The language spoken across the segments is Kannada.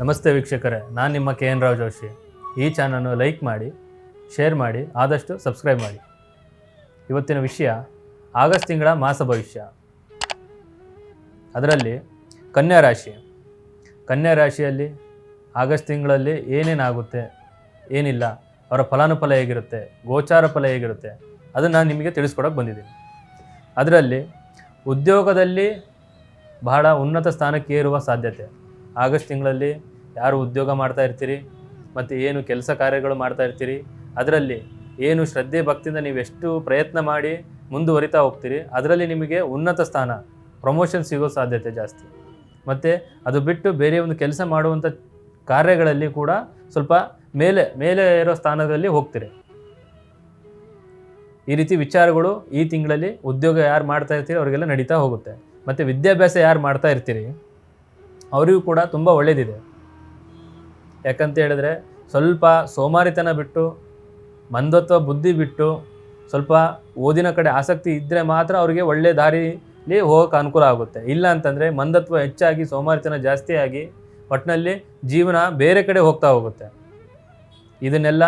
ನಮಸ್ತೆ ವೀಕ್ಷಕರೇ, ನಾನು ನಿಮ್ಮ KN ರಾವ್ ಜೋಶಿ. ಈ ಚಾನಲ್ನ ಲೈಕ್ ಮಾಡಿ, ಶೇರ್ ಮಾಡಿ, ಆದಷ್ಟು ಸಬ್ಸ್ಕ್ರೈಬ್ ಮಾಡಿ. ಇವತ್ತಿನ ವಿಷಯ ಆಗಸ್ಟ್ ತಿಂಗಳ ಮಾಸ ಭವಿಷ್ಯ. ಅದರಲ್ಲಿ ಕನ್ಯಾ ರಾಶಿ. ಕನ್ಯಾ ರಾಶಿಯಲ್ಲಿ ಆಗಸ್ಟ್ ತಿಂಗಳಲ್ಲಿ ಏನೇನಾಗುತ್ತೆ, ಏನಿಲ್ಲ, ಅವರ ಫಲಾನುಫಲ ಹೇಗಿರುತ್ತೆ, ಗೋಚಾರ ಫಲ ಹೇಗಿರುತ್ತೆ, ಅದನ್ನು ನಾನು ನಿಮಗೆ ತಿಳಿಸ್ಕೊಡೋಕೆ ಬಂದಿದ್ದೀನಿ. ಅದರಲ್ಲಿ ಉದ್ಯೋಗದಲ್ಲಿ ಬಹಳ ಉನ್ನತ ಸ್ಥಾನಕ್ಕೆ ಏರುವ ಸಾಧ್ಯತೆ. ಆಗಸ್ಟ್ ತಿಂಗಳಲ್ಲಿ ಯಾರು ಉದ್ಯೋಗ ಮಾಡ್ತಾ ಇರ್ತೀರಿ ಮತ್ತು ಏನು ಕೆಲಸ ಕಾರ್ಯಗಳು ಮಾಡ್ತಾ ಇರ್ತೀರಿ, ಅದರಲ್ಲಿ ಏನು ಶ್ರದ್ಧೆ ಭಕ್ತಿಯಿಂದ ನೀವು ಎಷ್ಟು ಪ್ರಯತ್ನ ಮಾಡಿ ಮುಂದುವರಿತಾ ಹೋಗ್ತೀರಿ, ಅದರಲ್ಲಿ ನಿಮಗೆ ಉನ್ನತ ಸ್ಥಾನ, ಪ್ರಮೋಷನ್ ಸಿಗೋ ಸಾಧ್ಯತೆ ಜಾಸ್ತಿ. ಮತ್ತು ಅದು ಬಿಟ್ಟು ಬೇರೆ ಒಂದು ಕೆಲಸ ಮಾಡುವಂಥ ಕಾರ್ಯಗಳಲ್ಲಿ ಕೂಡ ಸ್ವಲ್ಪ ಮೇಲೆ ಇರೋ ಸ್ಥಾನದಲ್ಲಿ ಹೋಗ್ತೀರಿ. ಈ ರೀತಿ ವಿಚಾರಗಳು ಈ ತಿಂಗಳಲ್ಲಿ ಉದ್ಯೋಗ ಯಾರು ಮಾಡ್ತಾ ಇರ್ತೀರಿ ಅವರಿಗೆಲ್ಲ ನಡೀತಾ ಹೋಗುತ್ತೆ. ಮತ್ತು ವಿದ್ಯಾಭ್ಯಾಸ ಯಾರು ಮಾಡ್ತಾ ಇರ್ತೀರಿ ಅವರಿಗೂ ಕೂಡ ತುಂಬ ಒಳ್ಳೆಯದಿದೆ. ಯಾಕಂತ ಹೇಳಿದ್ರೆ ಸ್ವಲ್ಪ ಸೋಮಾರಿತನ ಬಿಟ್ಟು, ಮಂದತ್ವ ಬುದ್ಧಿ ಬಿಟ್ಟು, ಸ್ವಲ್ಪ ಓದಿನ ಕಡೆ ಆಸಕ್ತಿ ಇದ್ದರೆ ಮಾತ್ರ ಅವರಿಗೆ ಒಳ್ಳೆಯ ದಾರಿಲಿ ಹೋಗೋಕೆ ಅನುಕೂಲ ಆಗುತ್ತೆ. ಇಲ್ಲ ಅಂತಂದರೆ ಮಂದತ್ವ ಹೆಚ್ಚಾಗಿ ಸೋಮಾರಿತನ ಜಾಸ್ತಿ ಆಗಿ ಒಟ್ಟಿನಲ್ಲಿ ಜೀವನ ಬೇರೆ ಕಡೆ ಹೋಗ್ತಾ ಹೋಗುತ್ತೆ. ಇದನ್ನೆಲ್ಲ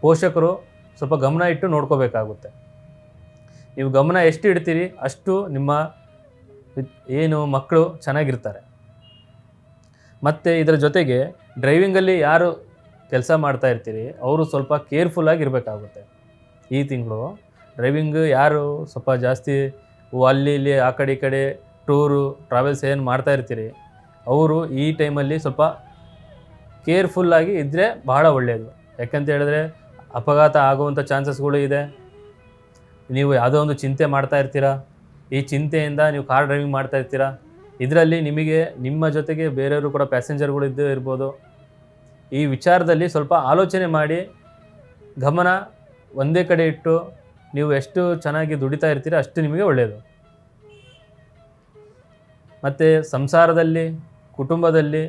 ಪೋಷಕರು ಸ್ವಲ್ಪ ಗಮನ ಇಟ್ಟು ನೋಡ್ಕೋಬೇಕಾಗುತ್ತೆ. ನೀವು ಗಮನ ಎಷ್ಟು ಇಡ್ತೀರಿ ಅಷ್ಟು ನಿಮ್ಮ ಏನು ಮಕ್ಕಳು ಚೆನ್ನಾಗಿರ್ತಾರೆ. ಮತ್ತು ಇದರ ಜೊತೆಗೆ ಡ್ರೈವಿಂಗಲ್ಲಿ ಯಾರು ಕೆಲಸ ಮಾಡ್ತಾ ಇರ್ತೀರಿ ಅವರು ಸ್ವಲ್ಪ ಕೇರ್ಫುಲ್ಲಾಗಿ ಇರಬೇಕಾಗುತ್ತೆ. ಈ ತಿಂಗಳು ಡ್ರೈವಿಂಗ್ ಯಾರು ಸ್ವಲ್ಪ ಜಾಸ್ತಿ ಅಲ್ಲಿ ಇಲ್ಲಿ ಆ ಕಡೆ ಈ ಕಡೆ ಟೂರು ಟ್ರಾವೆಲ್ಸ್ ಏನು ಮಾಡ್ತಾ ಇರ್ತೀರಿ ಅವರು ಈ ಟೈಮಲ್ಲಿ ಸ್ವಲ್ಪ ಕೇರ್ಫುಲ್ಲಾಗಿ ಇದ್ದರೆ ಬಹಳ ಒಳ್ಳೆಯದು. ಯಾಕಂತ ಹೇಳಿದ್ರೆ ಅಪಘಾತ ಆಗುವಂಥ ಚಾನ್ಸಸ್ಗಳು ಇದೆ. ನೀವು ಯಾವುದೋ ಒಂದು ಚಿಂತೆ ಮಾಡ್ತಾ ಇರ್ತೀರ, ಈ ಚಿಂತೆಯಿಂದ ನೀವು ಕಾರ್ ಡ್ರೈವಿಂಗ್ ಮಾಡ್ತಾ ಇರ್ತೀರ, ಇದರಲ್ಲಿ ನಿಮಗೆ ನಿಮ್ಮ ಜೊತೆಗೆ ಬೇರೆಯವರು ಕೂಡ ಪ್ಯಾಸೆಂಜರ್ಗಳು ಇದ್ದೇ ಇರ್ಬೋದು. ಈ ವಿಚಾರದಲ್ಲಿ ಸ್ವಲ್ಪ ಆಲೋಚನೆ ಮಾಡಿ ಗಮನ ಒಂದೇ ಕಡೆ ಇಟ್ಟು ನೀವು ಎಷ್ಟು ಚೆನ್ನಾಗಿ ದುಡಿತಾ ಇರ್ತೀರ ಅಷ್ಟು ನಿಮಗೆ ಒಳ್ಳೆಯದು. ಮತ್ತು ಸಂಸಾರದಲ್ಲಿ, ಕುಟುಂಬದಲ್ಲಿ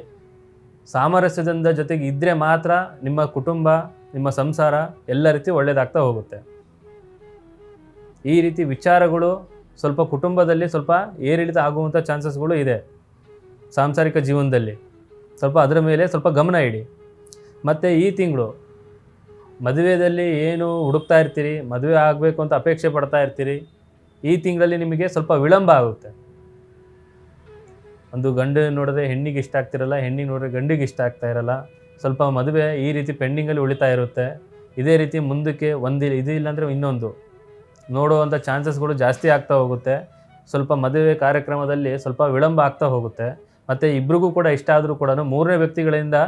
ಸಾಮರಸ್ಯದಿಂದ ಜೊತೆಗೆ ಇದ್ದರೆ ಮಾತ್ರ ನಿಮ್ಮ ಕುಟುಂಬ, ನಿಮ್ಮ ಸಂಸಾರ ಎಲ್ಲ ರೀತಿ ಒಳ್ಳೆಯದಾಗ್ತಾ ಹೋಗುತ್ತೆ. ಈ ರೀತಿ ವಿಚಾರಗಳು ಸ್ವಲ್ಪ ಕುಟುಂಬದಲ್ಲಿ ಸ್ವಲ್ಪ ಏರಿಳಿತ ಆಗುವಂಥ ಚಾನ್ಸಸ್ಗಳು ಇದೆ. ಸಾಂಸಾರಿಕ ಜೀವನದಲ್ಲಿ ಸ್ವಲ್ಪ ಅದರ ಮೇಲೆ ಸ್ವಲ್ಪ ಗಮನ ಇಡಿ. ಮತ್ತು ಈ ತಿಂಗಳು ಮದುವೆಯಲ್ಲಿ ಏನು ಹುಡುಕ್ತಾ ಇರ್ತೀರಿ, ಮದುವೆ ಆಗಬೇಕು ಅಂತ ಅಪೇಕ್ಷೆ ಪಡ್ತಾ ಇರ್ತೀರಿ, ಈ ತಿಂಗಳಲ್ಲಿ ನಿಮಗೆ ಸ್ವಲ್ಪ ವಿಳಂಬ ಆಗುತ್ತೆ. ಒಂದು ಗಂಡು ನೋಡಿದ್ರೆ ಹೆಣ್ಣಿಗೆ ಇಷ್ಟ ಆಗ್ತಿರಲ್ಲ, ಹೆಣ್ಣಿಗೆ ನೋಡಿದ್ರೆ ಗಂಡಿಗೆ ಇಷ್ಟ ಆಗ್ತಾ ಇರಲ್ಲ. ಸ್ವಲ್ಪ ಮದುವೆ ಈ ರೀತಿ ಪೆಂಡಿಂಗಲ್ಲಿ ಉಳಿತಾ ಇರುತ್ತೆ. ಇದೇ ರೀತಿ ಮುಂದಕ್ಕೆ ಇದು ಇಲ್ಲಾಂದರೆ ಇನ್ನೊಂದು ನೋಡುವಂಥ ಚಾನ್ಸಸ್ಗಳು ಜಾಸ್ತಿ ಆಗ್ತಾ ಹೋಗುತ್ತೆ. ಸ್ವಲ್ಪ ಮದುವೆ ಕಾರ್ಯಕ್ರಮದಲ್ಲಿ ಸ್ವಲ್ಪ ವಿಳಂಬ ಆಗ್ತಾ ಹೋಗುತ್ತೆ. ಮತ್ತು ಇಬ್ರಿಗೂ ಕೂಡ ಇಷ್ಟ ಆದರೂ ಕೂಡ ಮೂರನೇ ವ್ಯಕ್ತಿಗಳಿಂದ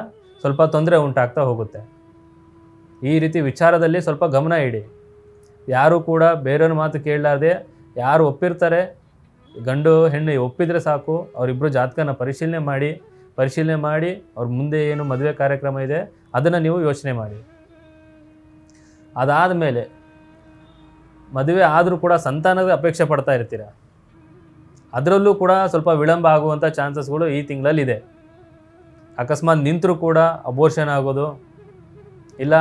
ಸ್ವಲ್ಪ ತೊಂದರೆ ಉಂಟಾಗ್ತಾ ಹೋಗುತ್ತೆ. ಈ ರೀತಿ ವಿಚಾರದಲ್ಲಿ ಸ್ವಲ್ಪ ಗಮನ ಇಡಿ. ಯಾರೂ ಕೂಡ ಬೇರೆಯವ್ರ ಮಾತು ಕೇಳಲಾರ್ದೆ ಯಾರು ಒಪ್ಪಿರ್ತಾರೆ, ಗಂಡು ಹೆಣ್ಣು ಒಪ್ಪಿದರೆ ಸಾಕು, ಅವರಿಬ್ಬರು ಜಾತಕನ ಪರಿಶೀಲನೆ ಮಾಡಿ ಅವ್ರ ಮುಂದೆ ಏನು ಮದುವೆ ಕಾರ್ಯಕ್ರಮ ಇದೆ ಅದನ್ನು ನೀವು ಯೋಚನೆ ಮಾಡಿ. ಅದಾದ ಮೇಲೆ ಮದುವೆ ಆದರೂ ಕೂಡ ಸಂತಾನದ ಅಪೇಕ್ಷೆ ಪಡ್ತಾ ಇರ್ತೀರ, ಅದರಲ್ಲೂ ಕೂಡ ಸ್ವಲ್ಪ ವಿಳಂಬ ಆಗುವಂಥ ಚಾನ್ಸಸ್ಗಳು ಈ ತಿಂಗಳಲ್ಲಿದೆ. ಅಕಸ್ಮಾತ್ ನಿಂತರೂ ಕೂಡ ಅಬೋರ್ಷನ್ ಆಗೋದು, ಇಲ್ಲ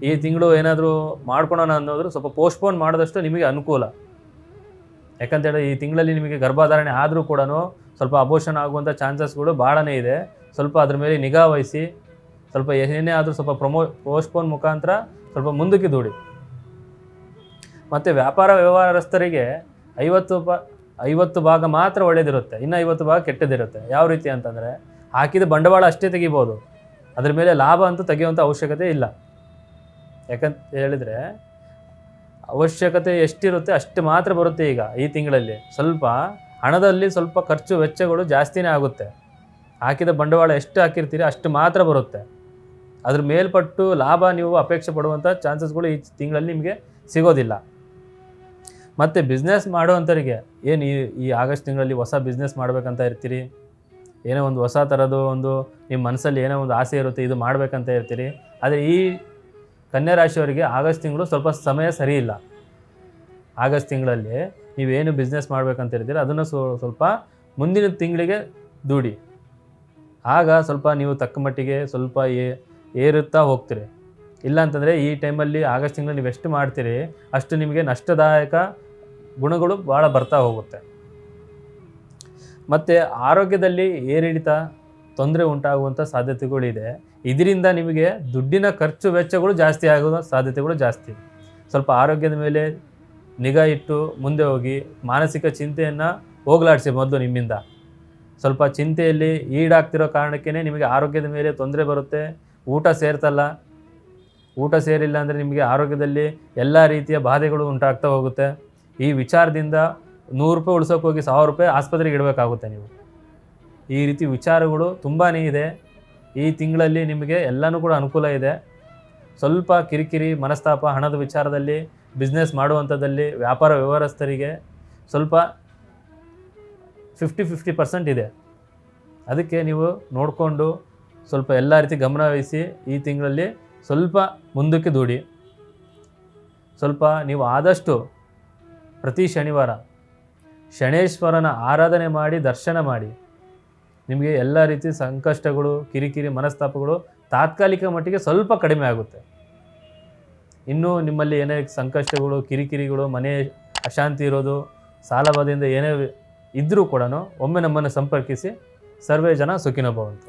ಈ ತಿಂಗಳು ಏನಾದರೂ ಮಾಡ್ಕೊಳೋಣ ಅನ್ನೋದ್ರು ಸ್ವಲ್ಪ ಪೋಸ್ಟ್ಪೋನ್ ಮಾಡಿದಷ್ಟು ನಿಮಗೆ ಅನುಕೂಲ. ಯಾಕಂತೇಳಿ ಈ ತಿಂಗಳಲ್ಲಿ ನಿಮಗೆ ಗರ್ಭಧಾರಣೆ ಆದರೂ ಕೂಡ ಸ್ವಲ್ಪ ಅಬೋರ್ಷನ್ ಆಗುವಂಥ ಚಾನ್ಸಸ್ಗಳು ಭಾಳನೇ ಇದೆ. ಸ್ವಲ್ಪ ಅದ್ರ ಮೇಲೆ ನಿಗಾ ವಹಿಸಿ ಸ್ವಲ್ಪ ಏನೇ ಆದರೂ ಸ್ವಲ್ಪ ಪೋಸ್ಟ್ಪೋನ್ ಮುಖಾಂತರ ಸ್ವಲ್ಪ ಮುಂದಕ್ಕೆ ದೂಡಿ. ಮತ್ತು ವ್ಯಾಪಾರ ವ್ಯವಹಾರಸ್ಥರಿಗೆ 50 ಭಾಗ ಮಾತ್ರ ಒಳ್ಳೆಯದಿರುತ್ತೆ, ಇನ್ನು 50 ಭಾಗ ಕೆಟ್ಟದಿರುತ್ತೆ. ಯಾವ ರೀತಿ ಅಂತಂದರೆ ಹಾಕಿದ ಬಂಡವಾಳ ಅಷ್ಟೇ ತೆಗಿಬೋದು, ಅದ್ರ ಮೇಲೆ ಲಾಭ ಅಂತೂ ತೆಗೆಯುವಂಥ ಅವಶ್ಯಕತೆ ಇಲ್ಲ. ಯಾಕಂತ ಹೇಳಿದರೆ ಅವಶ್ಯಕತೆ ಎಷ್ಟಿರುತ್ತೆ ಅಷ್ಟು ಮಾತ್ರ ಬರುತ್ತೆ. ಈಗ ಈ ತಿಂಗಳಲ್ಲಿ ಸ್ವಲ್ಪ ಹಣದಲ್ಲಿ ಸ್ವಲ್ಪ ಖರ್ಚು ವೆಚ್ಚಗಳು ಜಾಸ್ತಿನೇ ಆಗುತ್ತೆ. ಹಾಕಿದ ಬಂಡವಾಳ ಎಷ್ಟು ಹಾಕಿರ್ತೀರಿ ಅಷ್ಟು ಮಾತ್ರ ಬರುತ್ತೆ. ಅದ್ರ ಮೇಲ್ಪಟ್ಟು ಲಾಭ ನೀವು ಅಪೇಕ್ಷೆ ಪಡುವಂಥ ಚಾನ್ಸಸ್ಗಳು ಈ ತಿಂಗಳಲ್ಲಿ ನಿಮಗೆ ಸಿಗೋದಿಲ್ಲ. ಮತ್ತು ಬಿಸ್ನೆಸ್ ಮಾಡುವಂಥವ್ರಿಗೆ ಏನು ಈ ಆಗಸ್ಟ್ ತಿಂಗಳಲ್ಲಿ ಹೊಸ ಬಿಸ್ನೆಸ್ ಮಾಡಬೇಕಂತ ಇರ್ತೀರಿ, ಏನೋ ಒಂದು ಹೊಸ ಥರದ್ದು ಒಂದು ನಿಮ್ಮ ಮನಸ್ಸಲ್ಲಿ ಏನೋ ಒಂದು ಆಸೆ ಇರುತ್ತೆ, ಇದು ಮಾಡಬೇಕಂತ ಇರ್ತೀರಿ. ಆದರೆ ಈ ಕನ್ಯಾ ರಾಶಿಯವರಿಗೆ ಆಗಸ್ಟ್ ತಿಂಗಳು ಸ್ವಲ್ಪ ಸಮಯ ಸರಿ ಇಲ್ಲ. ಆಗಸ್ಟ್ ತಿಂಗಳಲ್ಲಿ ನೀವೇನು ಬಿಸ್ನೆಸ್ ಮಾಡಬೇಕಂತ ಇರ್ತೀರಿ ಅದನ್ನು ಸ್ವಲ್ಪ ಮುಂದಿನ ತಿಂಗಳಿಗೆ ದೂಡಿ. ಆಗ ಸ್ವಲ್ಪ ನೀವು ತಕ್ಕ ಮಟ್ಟಿಗೆ ಸ್ವಲ್ಪ ಏರುತ್ತಾ ಹೋಗ್ತೀರಿ. ಇಲ್ಲ ಅಂತಂದರೆ ಈ ಟೈಮಲ್ಲಿ ಆಗಸ್ಟ್ ತಿಂಗಳು ನೀವು ಎಷ್ಟು ಮಾಡ್ತೀರಿ ಅಷ್ಟು ನಿಮಗೆ ನಷ್ಟದಾಯಕ ಗುಣಗಳು ಭಾಳ ಬರ್ತಾ ಹೋಗುತ್ತೆ. ಮತ್ತು ಆರೋಗ್ಯದಲ್ಲಿ ಏರಿಳಿತ ತೊಂದರೆ ಉಂಟಾಗುವಂಥ ಸಾಧ್ಯತೆಗಳಿದೆ. ಇದರಿಂದ ನಿಮಗೆ ದುಡ್ಡಿನ ಖರ್ಚು ವೆಚ್ಚಗಳು ಜಾಸ್ತಿ ಆಗುವ ಸಾಧ್ಯತೆಗಳು ಜಾಸ್ತಿ. ಸ್ವಲ್ಪ ಆರೋಗ್ಯದ ಮೇಲೆ ನಿಗಾ ಇಟ್ಟು ಮುಂದೆ ಹೋಗಿ ಮಾನಸಿಕ ಚಿಂತೆಯನ್ನು ಹೋಗಲಾಡಿಸಿ ಮೊದಲು ನಿಮ್ಮಿಂದ. ಸ್ವಲ್ಪ ಚಿಂತೆಯಲ್ಲಿ ಈಡಾಗ್ತಿರೋ ಕಾರಣಕ್ಕೇ ನಿಮಗೆ ಆರೋಗ್ಯದ ಮೇಲೆ ತೊಂದರೆ ಬರುತ್ತೆ. ಊಟ ಸೇರ್ತಲ್ಲ, ಊಟ ಸೇರಿಲ್ಲ ಅಂದರೆ ನಿಮಗೆ ಆರೋಗ್ಯದಲ್ಲಿ ಎಲ್ಲ ರೀತಿಯ ಬಾಧೆಗಳು ಉಂಟಾಗ್ತಾ ಹೋಗುತ್ತೆ. ಈ ವಿಚಾರದಿಂದ ₹100 ಉಳಿಸೋಕೆ ಹೋಗಿ ₹1000 ಆಸ್ಪತ್ರೆಗೆ ಇಡಬೇಕಾಗುತ್ತೆ ನೀವು. ಈ ರೀತಿ ವಿಚಾರಗಳು ತುಂಬಾ ಇದೆ. ಈ ತಿಂಗಳಲ್ಲಿ ನಿಮಗೆ ಎಲ್ಲನೂ ಕೂಡ ಅನುಕೂಲ ಇದೆ. ಸ್ವಲ್ಪ ಕಿರಿಕಿರಿ, ಮನಸ್ತಾಪ, ಹಣದ ವಿಚಾರದಲ್ಲಿ, ಬಿಸ್ನೆಸ್ ಮಾಡುವಂಥದ್ದಲ್ಲಿ, ವ್ಯಾಪಾರ ವ್ಯವಹಾರಸ್ಥರಿಗೆ ಸ್ವಲ್ಪ 50-50% ಇದೆ. ಅದಕ್ಕೆ ನೀವು ನೋಡಿಕೊಂಡು ಸ್ವಲ್ಪ ಎಲ್ಲ ರೀತಿ ಗಮನ ವಹಿಸಿ ಈ ತಿಂಗಳಲ್ಲಿ ಸ್ವಲ್ಪ ಮುಂದಕ್ಕೆ ದೂಡಿ. ಸ್ವಲ್ಪ ನೀವು ಆದಷ್ಟು ಪ್ರತಿ ಶನಿವಾರ ಶನೇಶ್ವರನ ಆರಾಧನೆ ಮಾಡಿ ದರ್ಶನ ಮಾಡಿ. ನಿಮಗೆ ಎಲ್ಲ ರೀತಿ ಸಂಕಷ್ಟಗಳು, ಕಿರಿಕಿರಿ, ಮನಸ್ತಾಪಗಳು ತಾತ್ಕಾಲಿಕ ಮಟ್ಟಿಗೆ ಸ್ವಲ್ಪ ಕಡಿಮೆ ಆಗುತ್ತೆ. ಇನ್ನೂ ನಿಮ್ಮಲ್ಲಿ ಏನೇ ಸಂಕಷ್ಟಗಳು, ಕಿರಿಕಿರಿಗಳು, ಮನೆ ಅಶಾಂತಿ ಇರೋದು, ಸಾಲಬಾಧೆಯಿಂದ ಏನೇ ಇದ್ದರೂ ಕೂಡ ಒಮ್ಮೆ ನಮ್ಮನ್ನು ಸಂಪರ್ಕಿಸಿ. ಸರ್ವೇ ಜನ ಸುಖಿನೋ ಭವಂತು.